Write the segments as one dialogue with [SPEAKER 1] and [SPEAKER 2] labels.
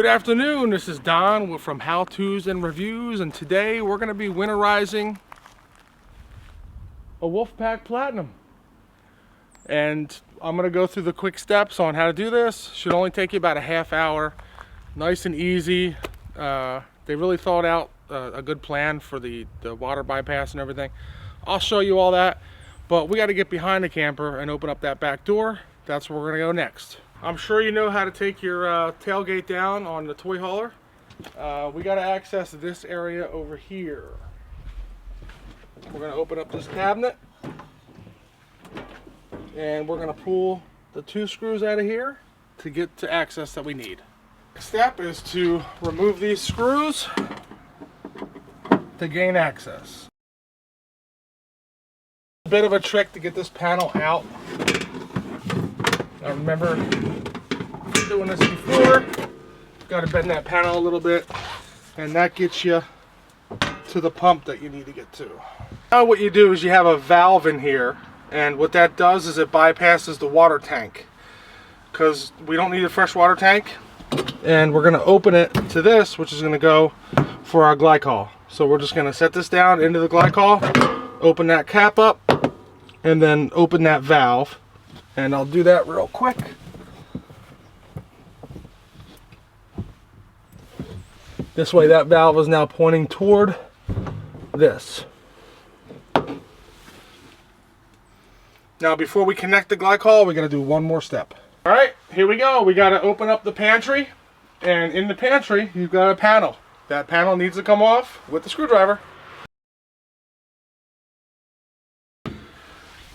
[SPEAKER 1] Good afternoon, this is Don from How To's and Reviews, and today we're going to be winterizing a Wofpack Platinum. And I'm going to go through the quick steps on how to do this. Should only take you about a half hour. Nice and easy. They really thought out a good plan for the water bypass and everything. I'll show you all that, but we got to get behind the camper and open up that back door. That's where we're going to go next. I'm sure you know how to take your tailgate down on the toy hauler. We got to access this area over here. We're going to open up this cabinet and we're going to pull the 2 screws out of here to get to access that we need. Next step is to remove these screws to gain access. A bit of a trick to get this panel out. I remember doing this before. Got to bend that panel a little bit, and that gets you to the pump that you need to get to. Now what you do is you have a valve in here, and what that does is it bypasses the water tank, because we don't need a fresh water tank, and we're going to open it to this, which is going to go for our glycol. So we're just going to set this down into the glycol, open that cap up, and then open that valve. And I'll do that real quick. This way that valve is now pointing toward this. Now before we connect the glycol, we got to do one more step. All right, here we go. We got to open up the pantry, and in the pantry you've got a panel. That panel needs to come off with the screwdriver.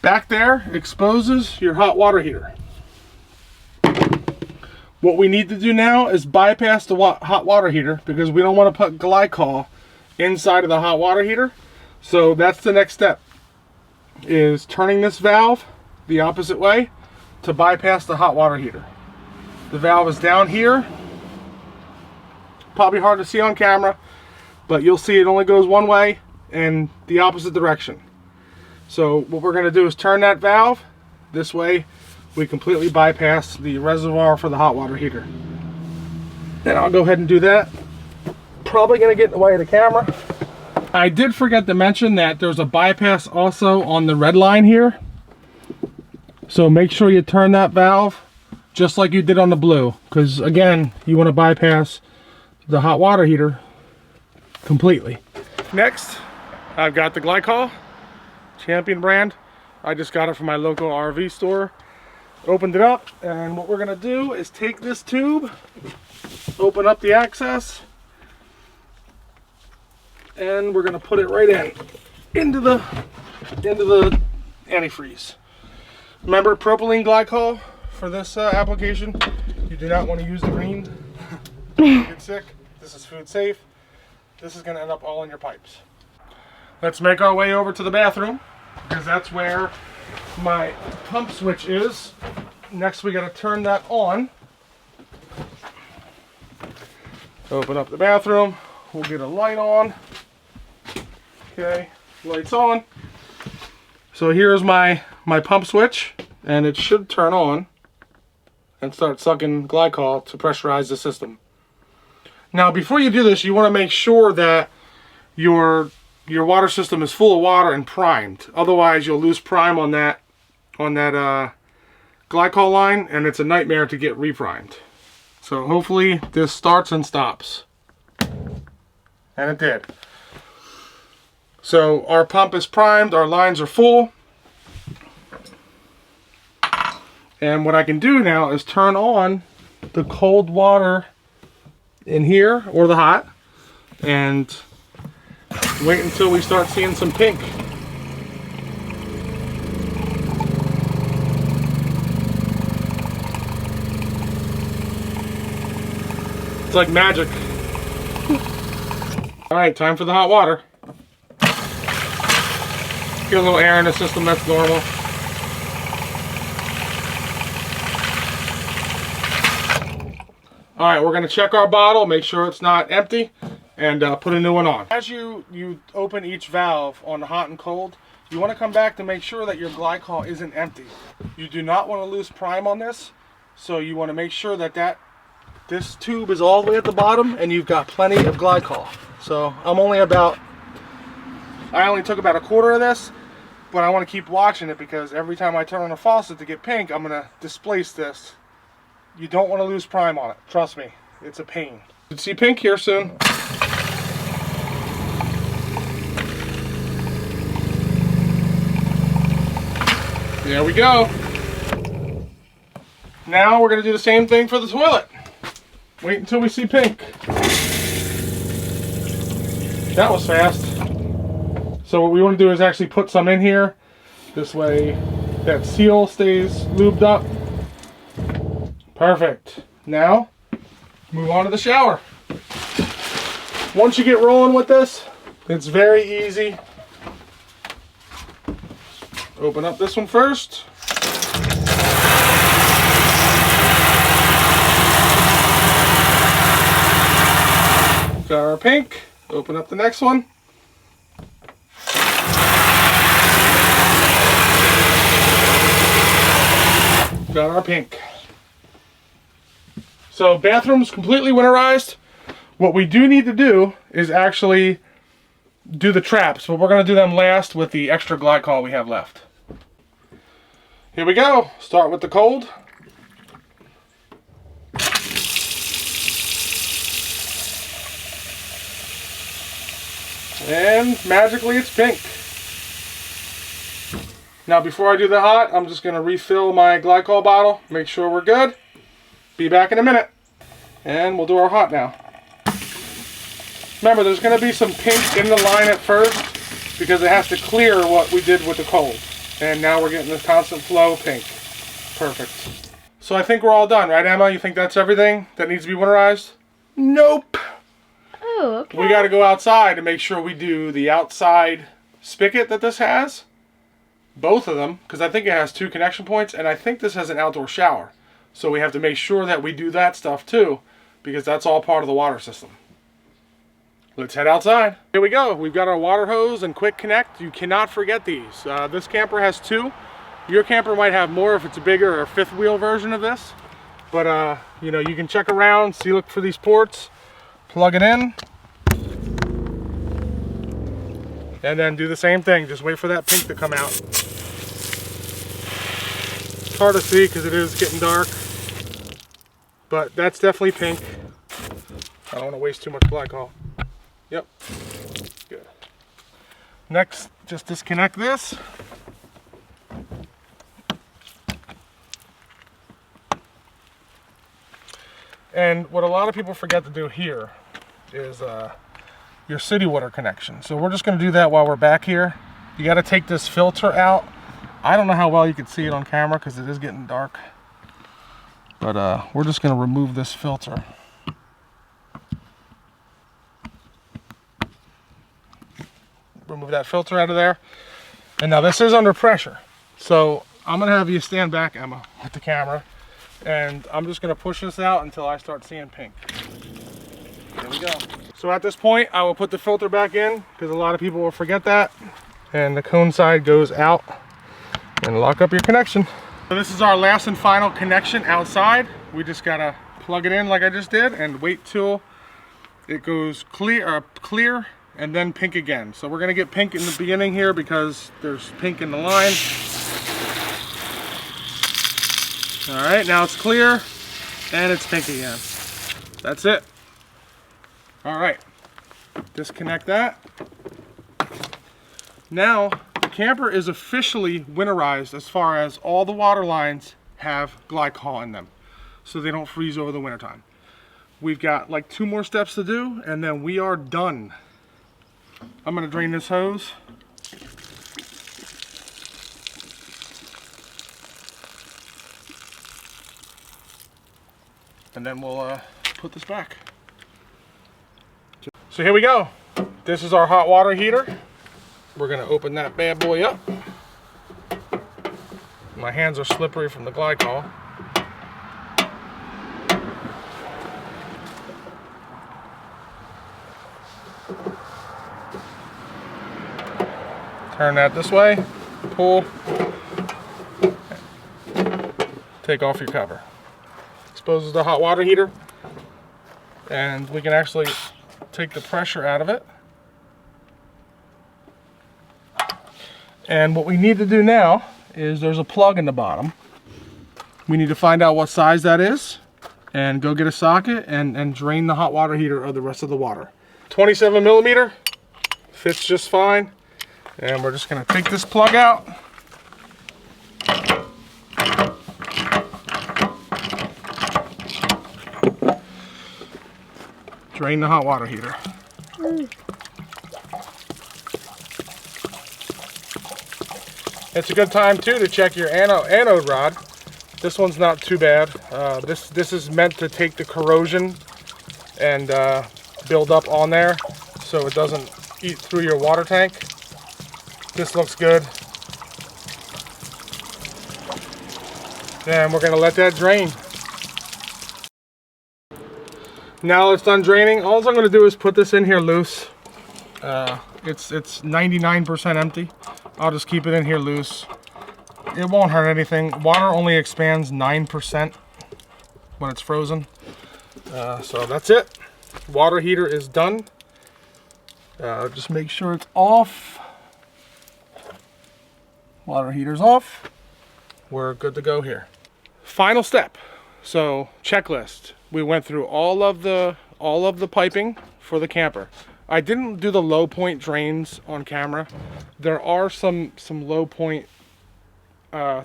[SPEAKER 1] Back there exposes your hot water heater. What we need to do now is bypass the hot water heater, because we don't want to put glycol inside of the hot water heater. So that's the next step, is turning this valve the opposite way to bypass the hot water heater. The valve is down here. Probably hard to see on camera, but you'll see it only goes one way and the opposite direction. So what we're going to do is turn that valve. This way we completely bypass the reservoir for the hot water heater. And I'll go ahead and do that. Probably going to get in the way of the camera. I did forget to mention that there's a bypass also on the red line here. So make sure you turn that valve just like you did on the blue, because again, you want to bypass the hot water heater completely. Next, I've got the glycol. Champion brand. I just got it from my local RV store. Opened it up, and what we're going to do is take this tube, open up the access, and we're going to put it right into the antifreeze. Remember, propylene glycol for this application. You do not want to use the green. You get sick. This is food safe. This is going to end up all in your pipes. Let's make our way over to the bathroom, because that's where my pump switch is. Next we got to turn that on. Open up the bathroom. We'll get a light on. Okay, lights on. So here's my pump switch, and it should turn on and start sucking glycol to pressurize the system. Now before you do this, you want to make sure that your water system is full of water and primed. Otherwise you'll lose prime on that glycol line, and it's a nightmare to get reprimed. So hopefully this starts and stops. And it did. So our pump is primed, our lines are full. And what I can do now is turn on the cold water in here, or the hot, and wait until we start seeing some pink. It's like magic. Alright, time for the hot water. Get a little air in the system, that's normal. Alright, we're going to check our bottle, make sure it's not empty, and put a new one on. As you open each valve on the hot and cold, you want to come back to make sure that your glycol isn't empty. You do not want to lose prime on this, so you want to make sure that This tube is all the way at the bottom and you've got plenty of glycol. So I only took about a quarter of this, but I want to keep watching it because every time I turn on the faucet to get pink, I'm going to displace this. You don't want to lose prime on it. Trust me, it's a pain. You'll see pink here soon. There we go. Now we're going to do the same thing for the toilet. Wait until we see pink. That was fast. So what we want to do is actually put some in here. This way that seal stays lubed up. Perfect. Now, move on to the shower. Once you get rolling with this, it's very easy. Open up this one first. Got our pink. Open up the next one. Got our pink. So bathroom's completely winterized. What we do need to do is actually do the traps, but we're going to do them last with the extra glycol we have left. Here we go. Start with the cold. And magically it's pink. Now before I do the hot, I'm just going to refill my glycol bottle, make sure we're good. Be back in a minute. And we'll do our hot now. Remember, there's going to be some pink in the line at first because it has to clear what we did with the cold. And now we're getting this constant flow pink. Perfect. So I think we're all done, right, Emma? You think that's everything that needs to be winterized? Nope.
[SPEAKER 2] Oh, okay.
[SPEAKER 1] We got to go outside to make sure we do the outside spigot that this has. Both of them, because I think it has 2 connection points, and I think this has an outdoor shower. So we have to make sure that we do that stuff too, because that's all part of the water system. Let's head outside. Here we go. We've got our water hose and quick connect. You cannot forget these. This camper has 2. Your camper might have more if it's a bigger or 5th wheel version of this. But you know, you can check around, see, look for these ports, plug it in, and then do the same thing. Just wait for that pink to come out. It's hard to see because it is getting dark, but that's definitely pink. I don't want to waste too much glycol. Yep, good. Next, just disconnect this. And what a lot of people forget to do here is your city water connection. So we're just going to do that while we're back here. You got to take this filter out. I don't know how well you can see it on camera because it is getting dark. But we're just going to remove this filter. Remove that filter out of there. And now this is under pressure. So I'm going to have you stand back, Emma, with the camera. And I'm just going to push this out until I start seeing pink. There we go. So at this point, I will put the filter back in because a lot of people will forget that. And the cone side goes out and lock up your connection. So this is our last and final connection outside. We just got to plug it in like I just did and wait till it goes clear and then pink again. So we're going to get pink in the beginning here because there's pink in the line. All right, now it's clear and it's pink again. That's it. All right, disconnect that. Now the camper is officially winterized as far as all the water lines have glycol in them so they don't freeze over the wintertime. We've got like 2 more steps to do and then we are done. I'm going to drain this hose. And then we'll put this back. So here we go. This is our hot water heater. We're going to open that bad boy up. My hands are slippery from the glycol. Turn that this way, pull, take off your cover. Exposes the hot water heater. and we can actually take the pressure out of it. And what we need to do now is there's a plug in the bottom. We need to find out what size that is and go get a socket and drain the hot water heater of the rest of the water. 27 millimeter fits just fine. And we're just gonna take this plug out. Drain the hot water heater. It's a good time too to check your anode rod. This one's not too bad. This is meant to take the corrosion and build up on there so it doesn't eat through your water tank. This looks good. And we're gonna let that drain. Now it's done draining. All I'm gonna do is put this in here loose. It's 99% empty. I'll just keep it in here loose. It won't hurt anything. Water only expands 9% when it's frozen. So that's it. Water heater is done. Just make sure it's off. Water heater's off. We're good to go here. Final step. So checklist. We went through all of the piping for the camper. I didn't do the low point drains on camera. There are some low point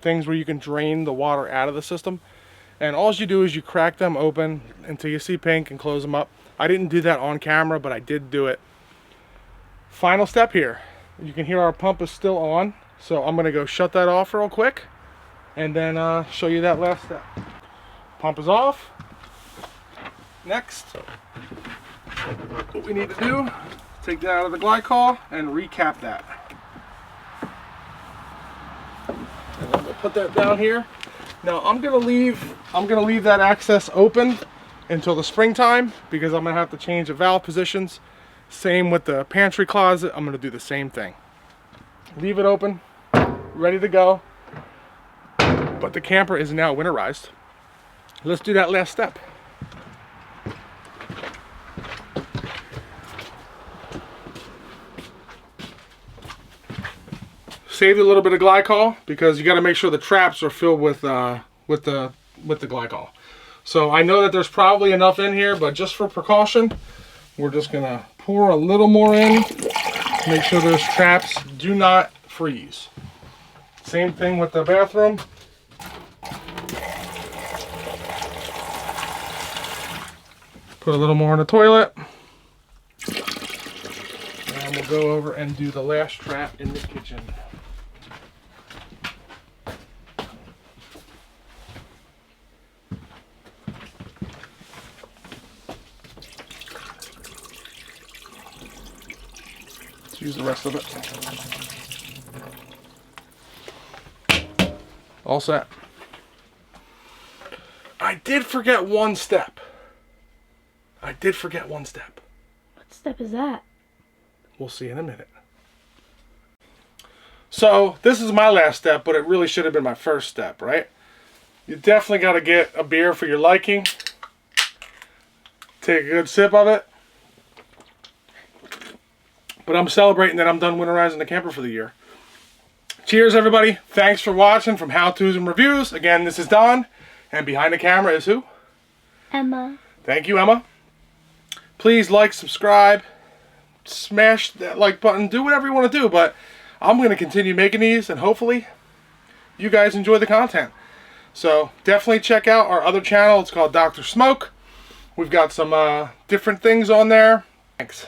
[SPEAKER 1] things where you can drain the water out of the system, and all you do is you crack them open until you see pink and close them up. I didn't do that on camera, but I did do it. Final step here. You can hear our pump is still on, so I'm gonna go shut that off real quick and then show you that last step. Pump is off. Next, what we need to do, take that out of the glycol and recap that. And I'm gonna put that down here. Now I'm gonna leave that access open until the springtime because I'm gonna have to change the valve positions. Same with the pantry closet. I'm gonna do the same thing. Leave it open, ready to go. But the camper is now winterized. Let's do that last step. Saved a little bit of glycol because you got to make sure the traps are filled with the glycol. So I know that there's probably enough in here, but just for precaution, we're just gonna pour a little more in. Make sure those traps do not freeze. Same thing with the bathroom. Put a little more in the toilet. And we'll go over and do the last trap in the kitchen. Let's use the rest of it. All set. I did forget one step.
[SPEAKER 2] What step is that?
[SPEAKER 1] We'll see in a minute. So this is my last step, but it really should have been my first step, right? You definitely got to get a beer for your liking. Take a good sip of it. But I'm celebrating that I'm done winterizing the camper for the year. Cheers, everybody. Thanks for watching from How To's and Reviews. Again, this is Don. And behind the camera is who?
[SPEAKER 2] Emma.
[SPEAKER 1] Thank you, Emma. Please like, subscribe, smash that like button, do whatever you want to do, but I'm going to continue making these, and hopefully you guys enjoy the content. So definitely check out our other channel. It's called Dr. Smoke. We've got some different things on there. Thanks.